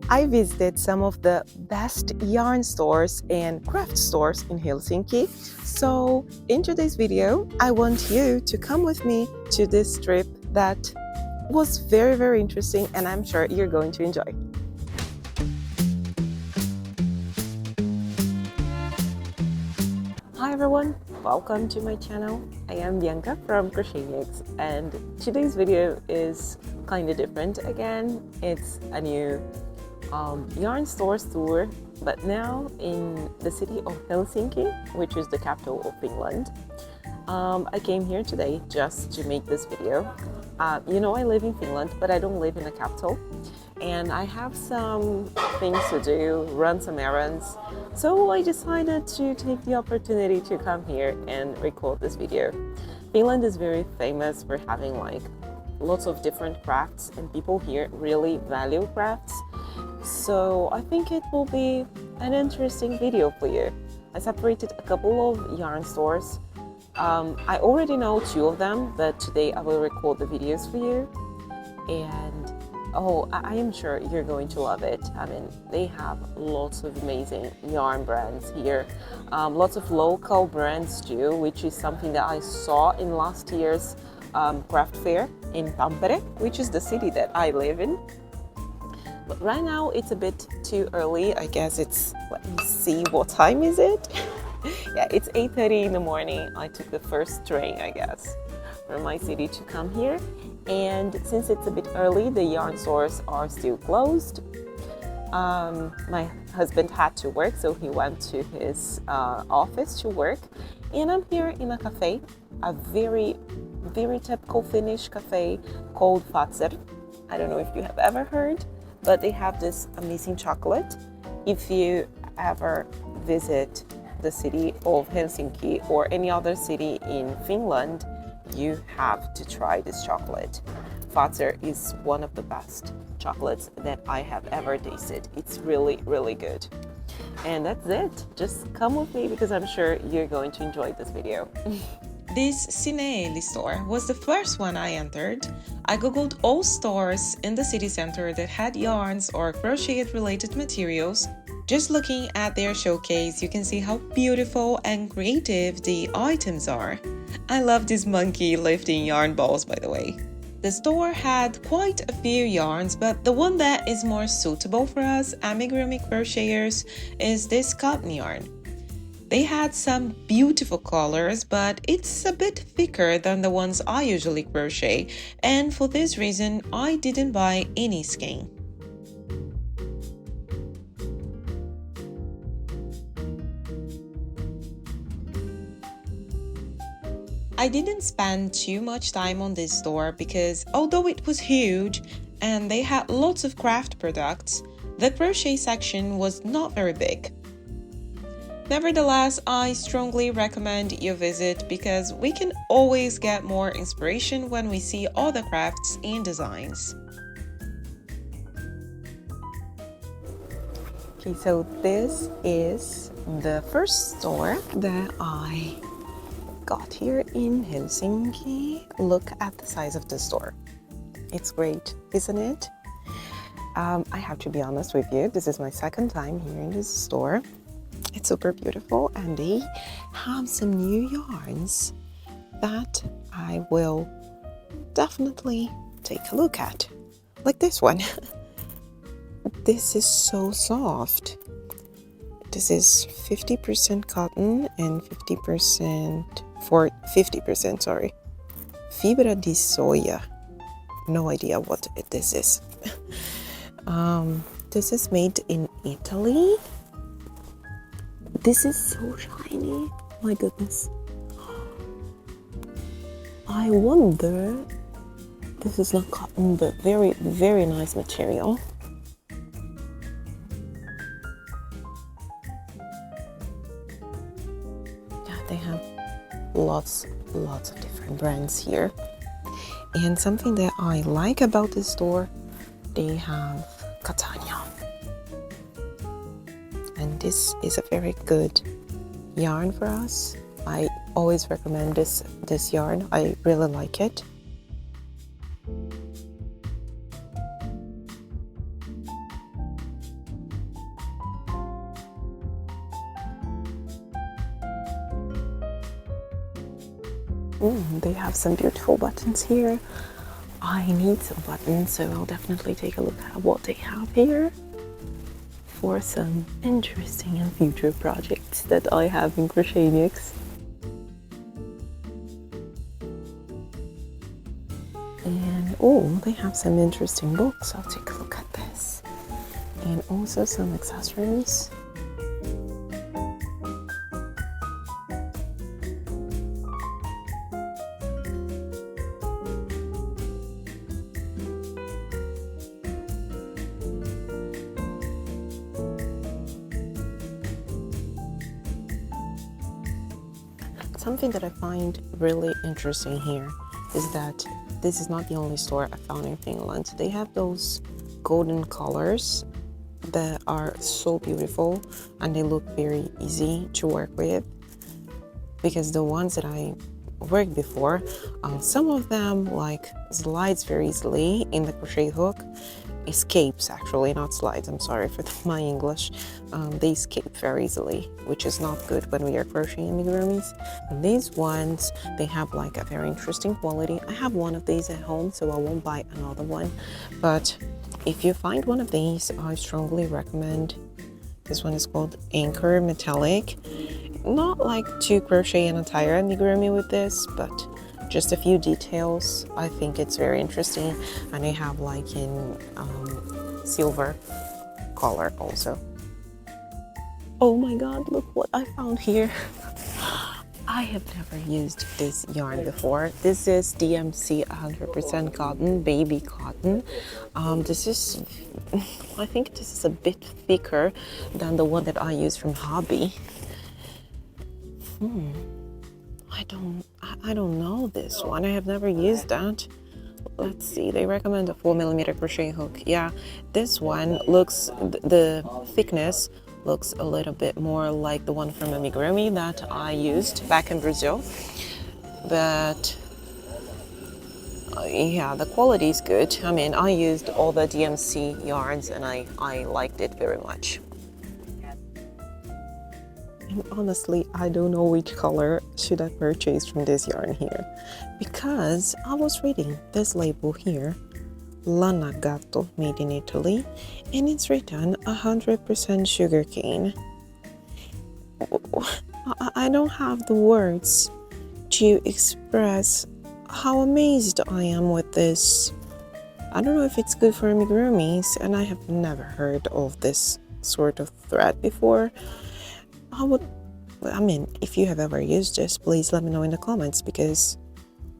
I visited some of the best yarn stores and craft stores in Helsinki. So in today's video, I want you to come with me to this trip that was very interesting, and I'm sure you're going to enjoy. Hi everyone, welcome to my channel. I am Bianca from Crochet Mix, and today's video is kind of different again. It's a new yarn stores tour, but now in the city of Helsinki, which is the capital of Finland. I came here today just to make this video. I live in Finland, but I don't live in the capital, and I have some things to do, run some errands, so I decided to take the opportunity to come here and record this video. Finland is very famous for having lots of different crafts, and people here really value crafts. So I think it will be an interesting video for you. I separated a couple of yarn stores. I already know 2 of them, but today I will record the videos for you. And I am sure you're going to love it. I mean, they have lots of amazing yarn brands here. Lots of local brands too, which is something that I saw in last year's craft fair in Tampere, which is the city that I live in. But right now it's a bit too early. I guess let me see, what time is it? Yeah, it's 8:30 in the morning. I took the first train, I guess, from my city to come here. And since it's a bit early, the yarn stores are still closed. My husband had to work, so he went to his office to work. And I'm here in a cafe, a very typical Finnish cafe called Fatser. I don't know if you have ever heard, but they have this amazing chocolate. If you ever visit the city of Helsinki or any other city in Finland, you have to try this chocolate. Fatser is one of the best chocolates that I have ever tasted. It's really good. And that's it. Just come with me because I'm sure you're going to enjoy this video. This Sineeli store was the first one I entered. I googled all stores in the city center that had yarns or crochet-related materials. Just looking at their showcase, you can see how beautiful and creative the items are. I love this monkey lifting yarn balls, by the way. The store had quite a few yarns, but the one that is more suitable for us amigurumi crocheters is this cotton yarn. They had some beautiful colors, but it's a bit thicker than the ones I usually crochet, and for this reason I didn't buy any skein. I didn't spend too much time on this store because although it was huge and they had lots of craft products, the crochet section was not very big. Nevertheless, I strongly recommend you visit because we can always get more inspiration when we see all the crafts and designs. Okay, so this is the first store that I got here in Helsinki. Look at the size of the store. It's great, isn't it? I have to be honest with you, this is my second time here in this store. It's super beautiful, and they have some new yarns that I will definitely take a look at. Like this one. This is so soft. This is 50% cotton and 50% fibra di soia. No idea what this is. This is made in Italy. This is so shiny. My goodness. I wonder, this is not cotton, but very nice material. Yeah, they have lots of different brands here. And something that I like about this store, they have Catania. And this is a very good yarn for us. I always recommend this yarn. I really like it. They have some beautiful buttons here. I need some buttons, so I'll definitely take a look at what they have here for some interesting and future projects that I have in Crochet. And oh, they have some interesting books. I'll take a look at this. And also some accessories. Something that I find really interesting here is that this is not the only store I found in Finland. They have those golden colors that are so beautiful and they look very easy to work with, because the ones that I worked before, some of them like slides very easily in the crochet hook. Escapes, actually, not slides, I'm sorry for my English. They escape very easily, which is not good when we are crocheting amigurumis. And these ones, they have like a very interesting quality. I have one of these at home, so I won't buy another one. But if you find one of these, I strongly recommend. This one is called Anchor Metallic. Not like to crochet an entire amigurumi with this, but just a few details. I think it's very interesting, and they have like in silver color also. Oh my god, look what I found here. I have never used this yarn before. This is DMC 100% cotton, baby cotton. This is, I think this is a bit thicker than the one that I use from Hobby. I don't know this one. I have never used that. Let's see, they recommend a 4mm crochet hook. Yeah, this one looks, the thickness looks a little bit more like the one from amigurumi that I used back in Brazil. But yeah, the quality is good. I mean, I used all the DMC yarns and I liked it very much. And honestly, I don't know which color should I purchase from this yarn here, because I was reading this label here, Lana Gatto, made in Italy, and it's written 100% sugarcane. I don't have the words to express how amazed I am with this. I don't know if it's good for amigurumis, and I have never heard of this sort of thread before. I mean, if you have ever used this, please let me know in the comments, because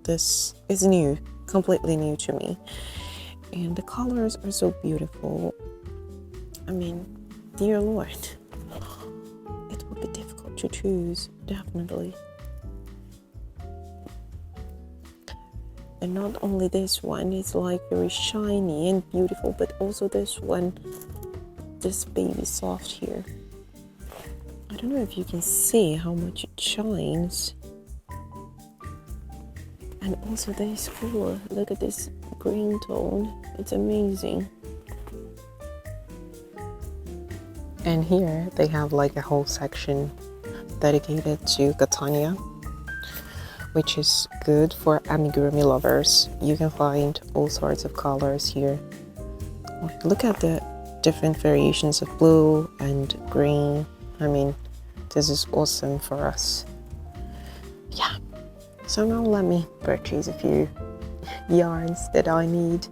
this is new, completely new to me. And the colors are so beautiful. I mean, dear Lord, it would be difficult to choose, definitely. And not only this one is like very shiny and beautiful, but also this one, this baby soft here. I don't know if you can see how much it shines. And also this color, look at this green tone, it's amazing. And here they have like a whole section dedicated to Catania, which is good for amigurumi lovers. You can find all sorts of colors here. Look at the different variations of blue and green. I mean, this is awesome for us. Yeah, so now let me purchase a few yarns that I need.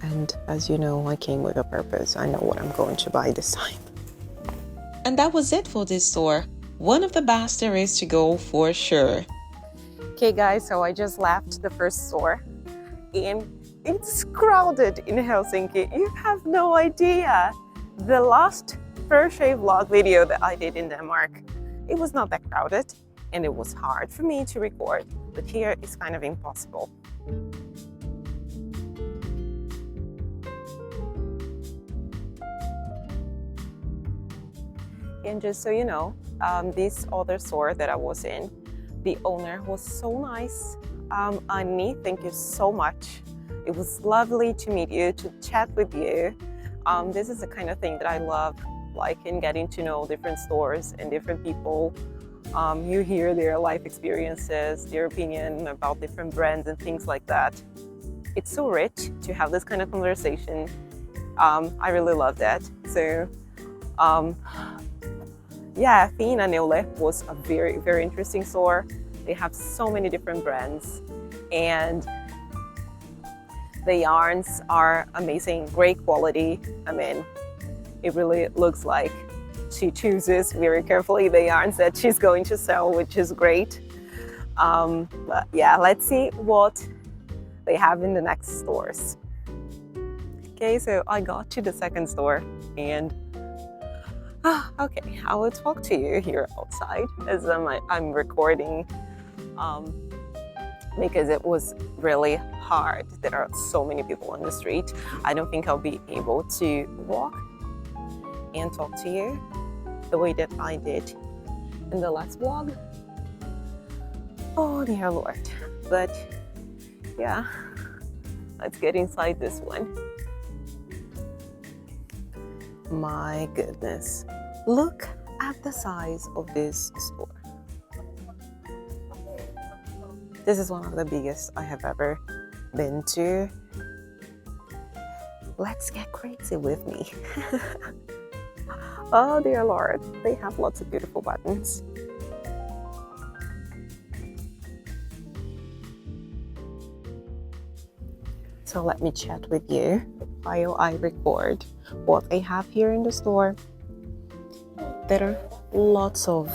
And as you know, I came with a purpose. I know what I'm going to buy this time. And that was it for this store. One of the best there is to go for sure. Okay guys, so I just left the first store and it's crowded in Helsinki. You have no idea. The last crochet vlog video that I did in Denmark, it was not that crowded and it was hard for me to record, but here it's kind of impossible. And just so you know, this other store that I was in, the owner was so nice. Annie, thank you so much. It was lovely to meet you, to chat with you. This is the kind of thing that I love, like in getting to know different stores and different people. You hear their life experiences, their opinion about different brands and things like that. It's so rich to have this kind of conversation. I really love that. So yeah, Fina Neule was a very, very interesting store. They have so many different brands and the yarns are amazing, great quality. I mean, it really looks like she chooses very carefully the yarns that she's going to sell, which is great. But yeah, let's see what they have in the next stores. Okay, so I got to the second store and okay, I will talk to you here outside as I'm recording because it was really hard. There are so many people on the street. I don't think I'll be able to walk and talk to you the way that I did in the last vlog. Oh dear Lord. But yeah, let's get inside this one. My goodness, look at the size of this store. This is one of the biggest I have ever been to. Let's get crazy with me. Oh dear Lord, they have lots of beautiful buttons. So let me chat with you while I record what they have here in the store. There are lots of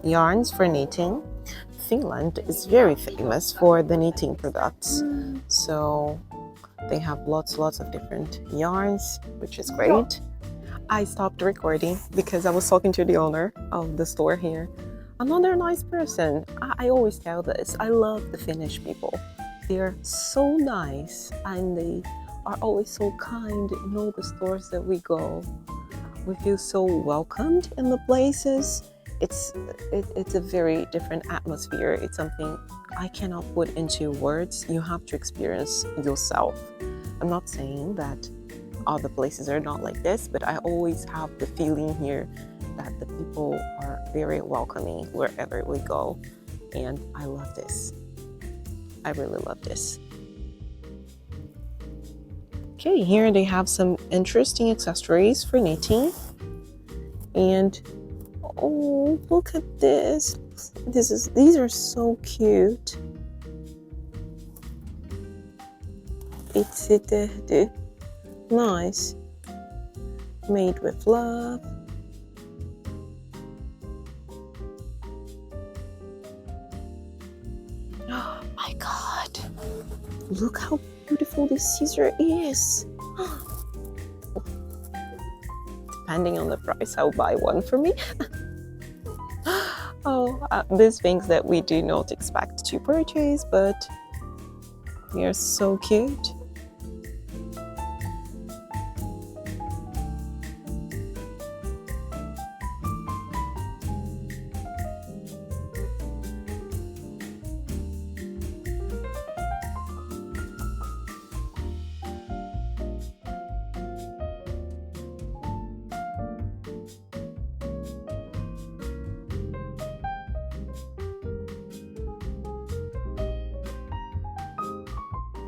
yarns for knitting. Finland is very famous for the knitting products. So they have lots of different yarns, which is great. I stopped recording because I was talking to the owner of the store here. Another nice person. I always tell this. I love the Finnish people. They're so nice and they are always so kind in all the stores that we go. We feel so welcomed in the places. It's a very different atmosphere. It's something I cannot put into words. You have to experience yourself. I'm not saying that other places are not like this, but I always have the feeling here that the people are very welcoming wherever we go. And I love this. I really love this. Okay, here they have some interesting accessories for knitting. And oh, look at this. These are so cute. It's nice. Made with love. Oh my God. Look how beautiful this scissor is. Depending on the price, I'll buy one for me. Oh, these things that we do not expect to purchase, but they are so cute.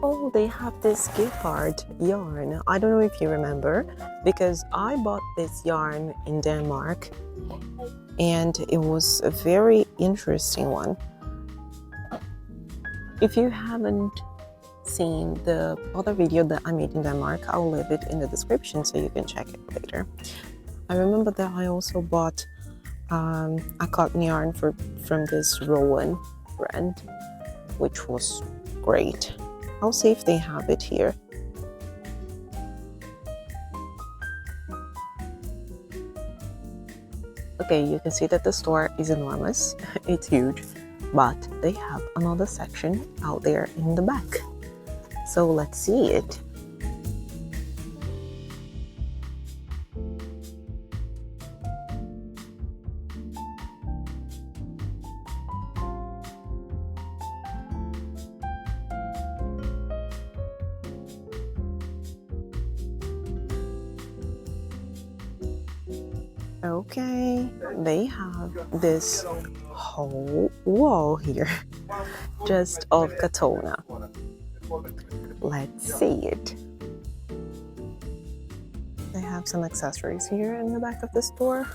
Oh, they have this gepard yarn. I don't know if you remember, because I bought this yarn in Denmark and it was a very interesting one. If you haven't seen the other video that I made in Denmark, I'll leave it in the description so you can check it later. I remember that I also bought a cotton yarn from this Rowan brand, which was great. I'll see if they have it here. Okay, you can see that the store is enormous. It's huge, but they have another section out there in the back. So let's see it. Okay, they have this whole wall here just of katona. Let's see it. They have some accessories here in the back of the store.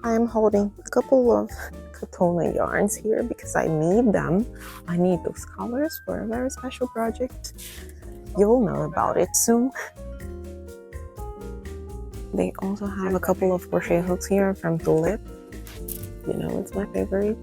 I am holding a couple of katona yarns here because I need them. I need those colors for a very special project. You'll know about it soon. They also have a couple of crochet hooks here from Tulip. You know, it's my favorite.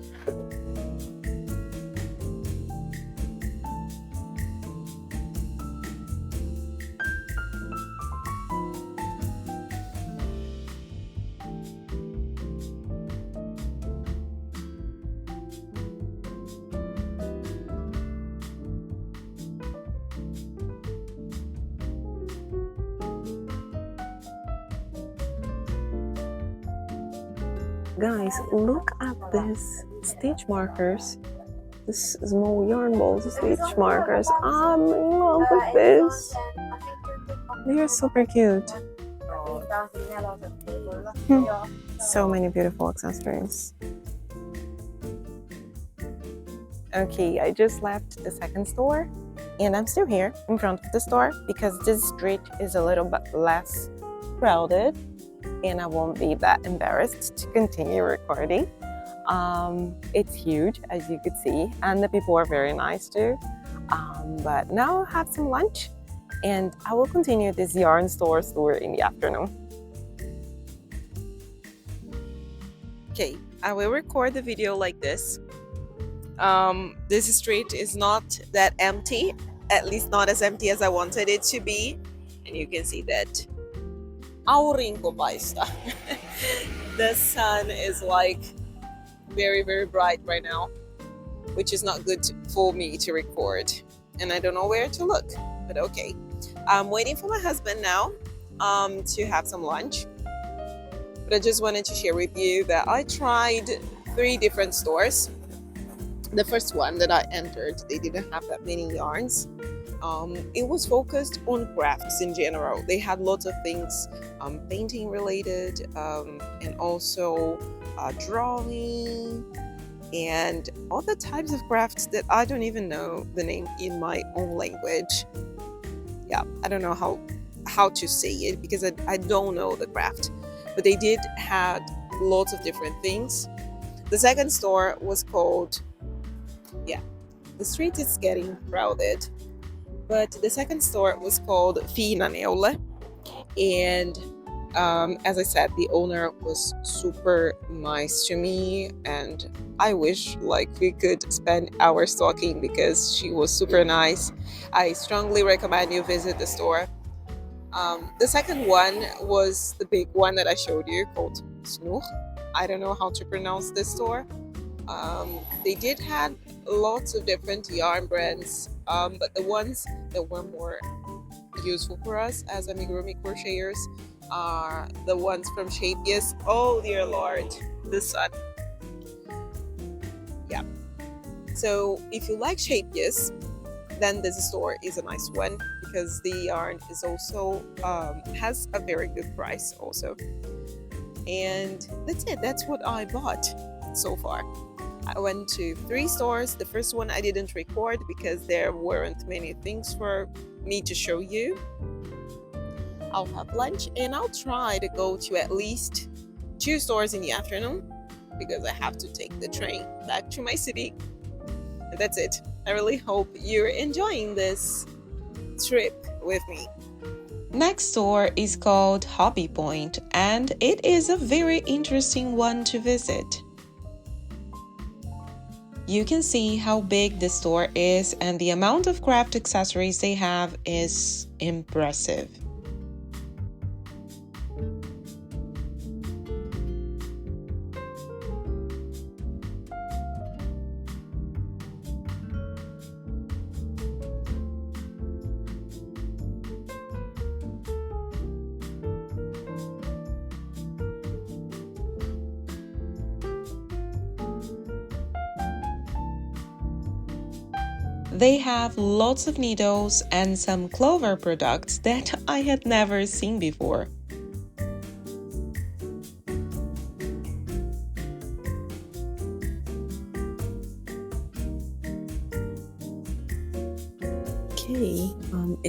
Guys, look at this stitch markers. This small yarn balls stitch markers. I'm in love with this. They are super cute. So many beautiful accessories. Okay, I just left the second store and I'm still here in front of the store because this street is a little bit less crowded and I won't be that embarrassed to continue recording. It's huge, as you could see, and the people are very nice too. But now I'll have some lunch and I will continue this yarn store tour in the afternoon. Okay, I will record the video like this. This street is not that empty, at least not as empty as I wanted it to be. And you can see that aurinko paistaa. The sun is like very, very bright right now, which is not good for me to record. And I don't know where to look, but okay. I'm waiting for my husband now to have some lunch. But I just wanted to share with you that I tried 3 different stores. The first one that I entered, they didn't have that many yarns. It was focused on crafts in general. They had lots of things painting related and also drawing and all the types of crafts that I don't even know the name in my own language. Yeah, I don't know how to say it because I don't know the craft, but they did had lots of different things. The second store was called, yeah, the street is getting crowded. But the second store was called Finnish, and as I said, the owner was super nice to me, and I wish like we could spend hours talking because she was super nice. I strongly recommend you visit the store. The second one was the big one that I showed you called Snoek. I don't know how to pronounce this store. They did have lots of different yarn brands, but the ones that were more useful for us as amigurumi crocheters are the ones from Shapius. Oh dear Lord, the sun. Yeah. So if you like Shapius, then this store is a nice one because the yarn is also has a very good price also. And that's it. That's what I bought so far. I went to 3 stores. The first one I didn't record because there weren't many things for me to show you. I'll have lunch and I'll try to go to at least 2 stores in the afternoon because I have to take the train back to my city. And that's it. I really hope you're enjoying this trip with me. Next store is called Hobby Point and it is a very interesting one to visit. You can see how big the store is and the amount of craft accessories they have is impressive. They have lots of needles and some clover products that I had never seen before.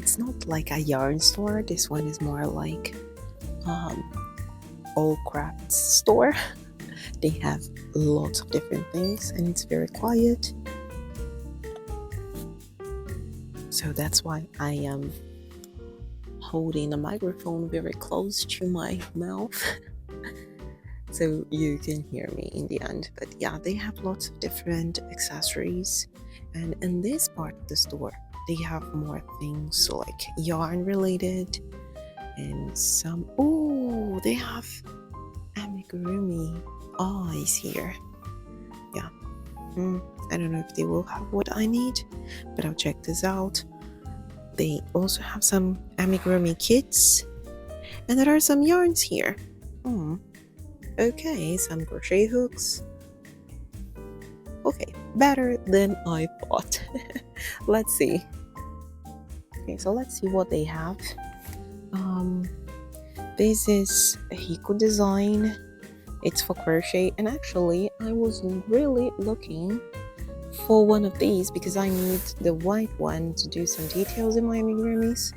it's not like a yarn store. This one is more like all crafts store. They have lots of different things and it's very quiet. So that's why I am holding the microphone very close to my mouth so you can hear me in the end. But yeah, they have lots of different accessories, and in this part of the store they have more things like yarn related and some they have amigurumi eyes here. Yeah, I don't know if they will have what I need, but I'll check this out. They also have some amigurumi kits, and there are some yarns here. Okay, some crochet hooks. Okay, better than I thought. Let's see. Okay, so let's see what they have. This is a hiko design. It's for crochet, and actually I was really looking for one of these because I need the white one to do some details in my amigurumis.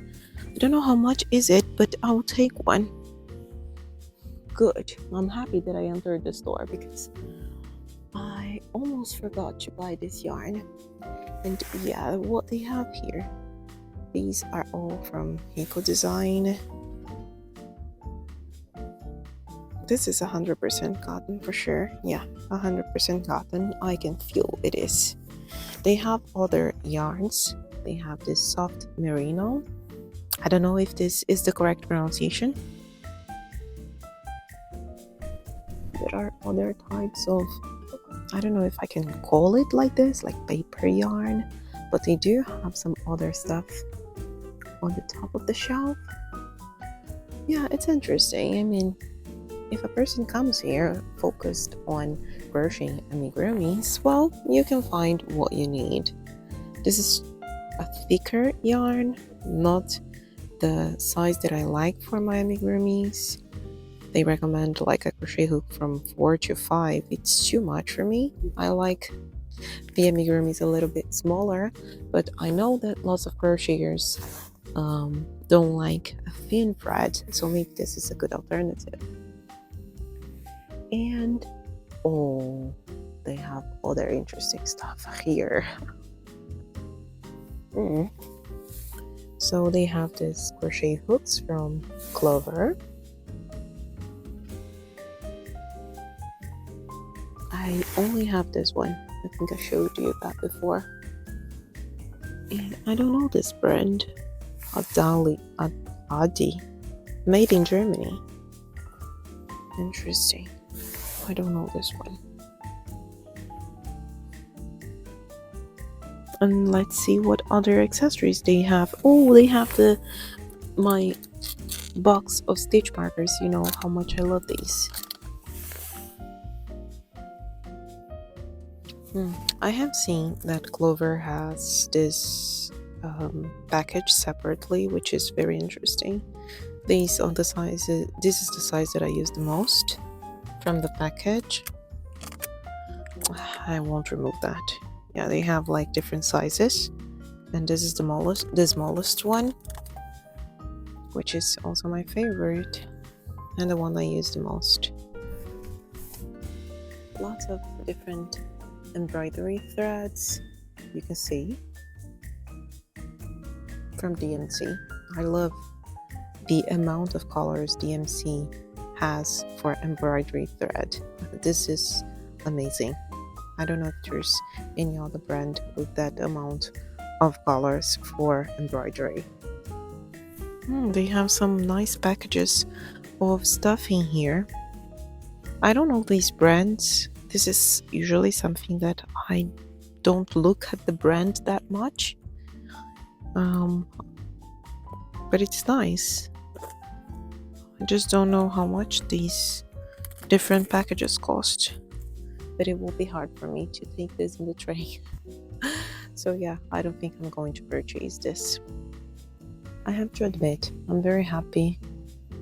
I don't know how much is it, but I'll take one. Good. I'm happy that I entered the store because I almost forgot to buy this yarn. And yeah, what they have here, these are all from Hiko Design. This is 100% cotton for sure. Yeah, 100% cotton. I can feel it is. They have other yarns. They have this soft merino. I don't know if this is the correct pronunciation. There are other types of, I don't know if I can call it like this, like paper yarn, but they do have some other stuff on the top of the shelf. Yeah, it's interesting. I mean, if a person comes here focused on crocheting amigurumis, well, you can find what you need. This is a thicker yarn, not the size that I like for my amigurumis. They recommend like a crochet hook from 4 to 5. It's too much for me. I like the amigurumis a little bit smaller, but I know that lots of crocheters don't like a thin thread, so maybe this is a good alternative. And they have other interesting stuff here. So they have this crochet hooks from Clover. I only have this one. I think I showed you that before. And I don't know this brand. Adi. Made in Germany. Interesting. I don't know this one. And let's see what other accessories they have. They have my box of stitch markers. You know how much I love these. I have seen that Clover has this package separately, which is very interesting. These are the sizes. This is the size that I use the most from the package. I won't remove that. Yeah, they have like different sizes, and this is the smallest one, which is also my favorite and the one I use the most. Lots of different embroidery threads, you can see, from DMC. I love the amount of colors DMC has for embroidery thread. This is amazing. I don't know if there's any other brand with that amount of colors for embroidery. They have some nice packages of stuff in here. I don't know these brands. This is usually something that I don't look at the brand that much. But it's nice. I just don't know how much these different packages cost. But it will be hard for me to take this in the tray. So yeah, I don't think I'm going to purchase this. I have to admit, I'm very happy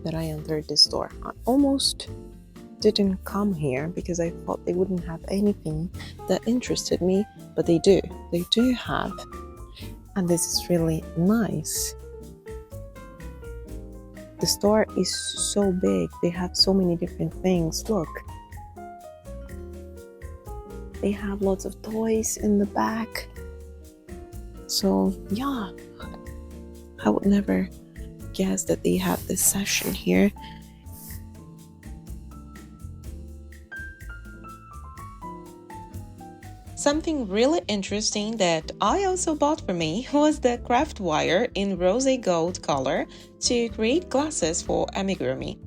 that I entered this store. I almost didn't come here because I thought they wouldn't have anything that interested me, but they do have, and this is really nice. The store is so big. They have so many different things. Look. They have lots of toys in the back. So yeah, I would never guess that they have this section here. Something really interesting that I also bought for me was the craft wire in rose gold color to create glasses for amigurumi.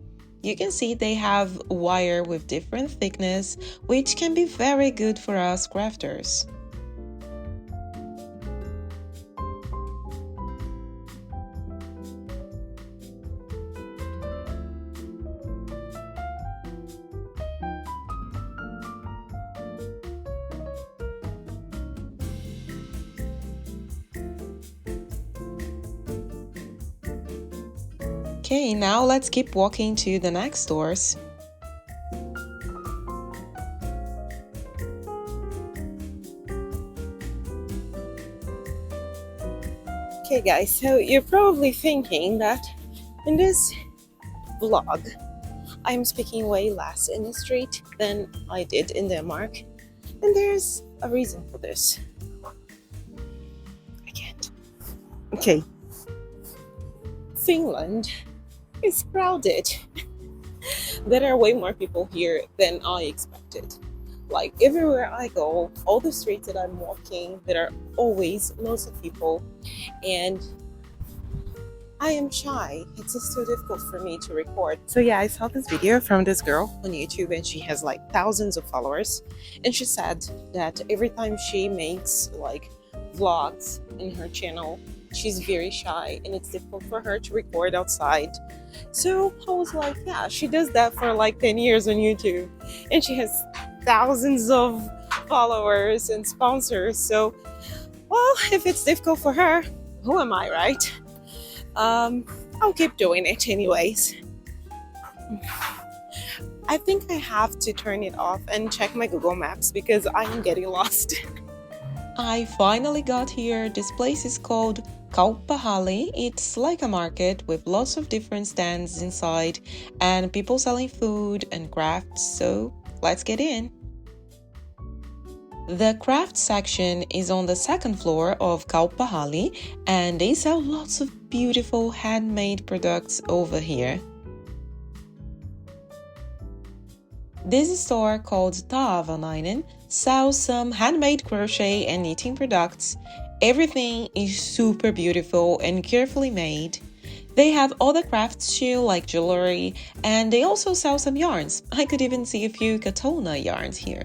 You can see they have wire with different thickness, which can be very good for us crafters. Okay, now let's keep walking to the next stores. Okay guys, so you're probably thinking that in this vlog, I'm speaking way less in the street than I did in Denmark. And there's a reason for this. I can't. Okay. Finland is crowded. There are way more people here than I expected. Like everywhere I go, all the streets that I'm walking, there are always lots of people, and I am shy. It's just so difficult for me to record. So yeah, I saw this video from this girl on YouTube, and she has like thousands of followers, and she said that every time she makes like vlogs in her channel, she's very shy and it's difficult for her to record outside. So I was like, yeah, she does that for like 10 years on YouTube, and she has thousands of followers and sponsors. So, well, if it's difficult for her, who am I, right? I'll keep doing it anyways. I think I have to turn it off and check my Google Maps because I am getting lost. I finally got here. This place is called Kauppahalli. It's like a market with lots of different stands inside and people selling food and crafts, so let's get in. The craft section is on the second floor of Kauppahalli, and they sell lots of beautiful handmade products over here. This store called Taavanainen sells some handmade crochet and knitting products. Everything is super beautiful and carefully made. They have other crafts too, like jewelry, and they also sell some yarns. I could even see a few katona yarns here.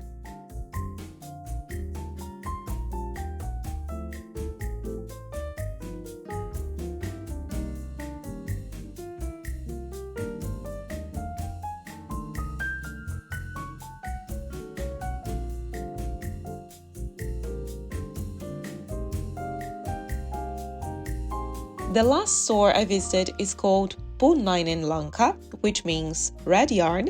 The last store I visited is called Punainen Lanka, which means red yarn.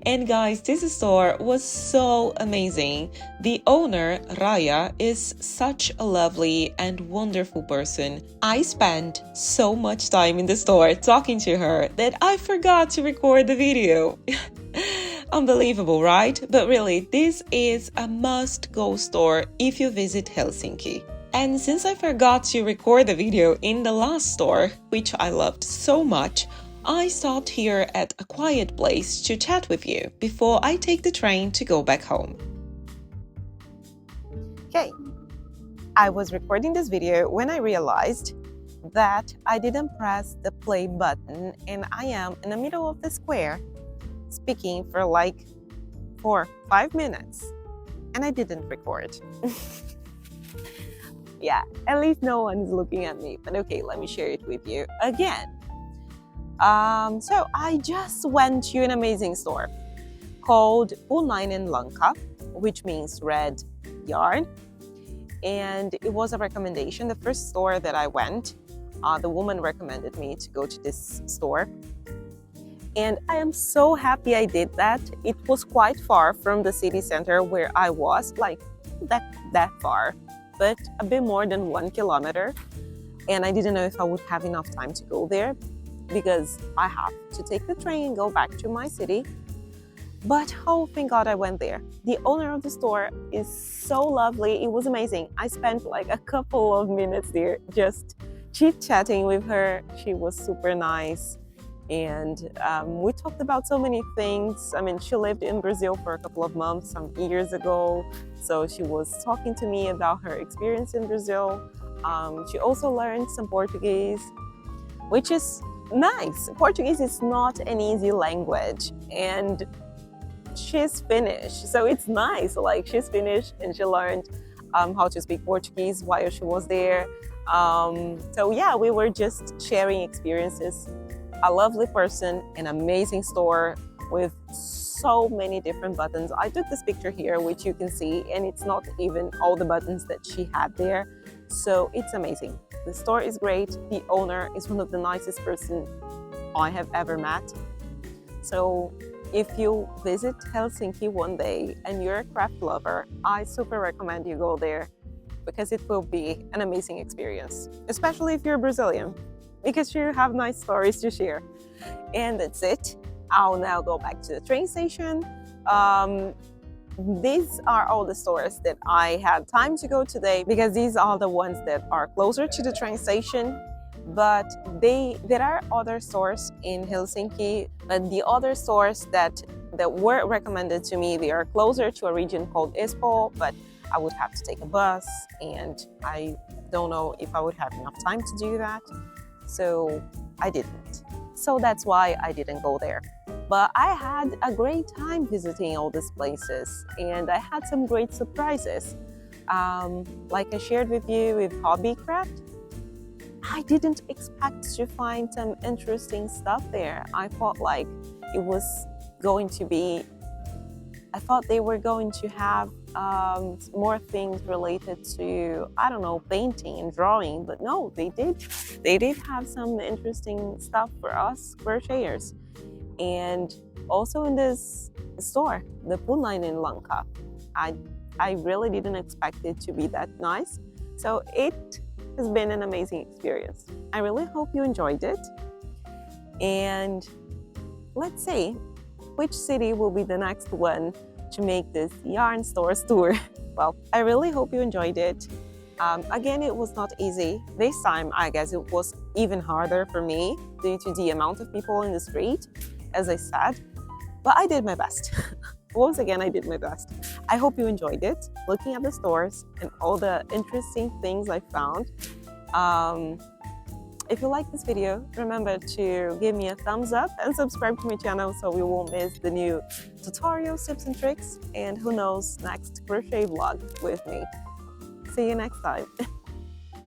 And guys, this store was so amazing. The owner, Raya, is such a lovely and wonderful person. I spent so much time in the store talking to her that I forgot to record the video. Unbelievable, right? But really, this is a must-go store if you visit Helsinki. And since I forgot to record the video in the last store, which I loved so much, I stopped here at a quiet place to chat with you before I take the train to go back home. Okay, I was recording this video when I realized that I didn't press the play button, and I am in the middle of the square speaking for like 4-5 minutes, and I didn't record. Yeah, at least no one is looking at me, but okay, let me share it with you again. So I just went to an amazing store called Punainen Lanka, which means red yarn, and it was a recommendation. The first store that I went, the woman recommended me to go to this store, and I am so happy I did that. It was quite far from the city center where I was, like that far, but a bit more than 1 kilometer, and I didn't know if I would have enough time to go there. because I have to take the train and go back to my city. But oh, thank God I went there. The owner of the store is so lovely. It was amazing. I spent like a couple of minutes there just chit-chatting with her. She was super nice. And we talked about so many things. I mean, she lived in Brazil for a couple of months some years ago. So she was talking to me about her experience in Brazil. She also learned some Portuguese, which is nice. Portuguese is not an easy language. And she's Finnish, so it's nice. Like, she's Finnish and she learned how to speak Portuguese while she was there. So yeah, we were just sharing experiences. A lovely person, an amazing store with so many different buttons. I took this picture here, which you can see, and it's not even all the buttons that she had there. So it's amazing. The store is great. The owner is one of the nicest person I have ever met. So if you visit Helsinki one day and you're a craft lover, I super recommend you go there because it will be an amazing experience, especially if you're Brazilian, because you have nice stories to share. And that's it. I'll now go back to the train station. These are all the stores that I had time to go today because these are the ones that are closer to the train station. But there are other stores in Helsinki, but the other stores that were recommended to me, they are closer to a region called Espoo, but I would have to take a bus and I don't know if I would have enough time to do that, so I didn't. So that's why I didn't go there. But I had a great time visiting all these places and I had some great surprises. Like I shared with you with Hobbycraft, I didn't expect to find some interesting stuff there. I thought like it was going to be, I thought they were going to have more things related to, I don't know, painting and drawing, but no, they did have some interesting stuff for us crocheters. And also in this store, the Pool Line in Lanka, I really didn't expect it to be that nice. So it has been an amazing experience. I really hope you enjoyed it. And let's see which city will be the next one to make this yarn stores tour. Well, I really hope you enjoyed it. Again, it was not easy. This time, I guess it was even harder for me due to the amount of people in the street, as I said, but I did my best. Once again, I did my best. I hope you enjoyed it, looking at the stores and all the interesting things I found. If you like this video, remember to give me a thumbs up and subscribe to my channel so you won't miss the new tutorials, tips and tricks, and who knows, next crochet vlog with me. See you next time.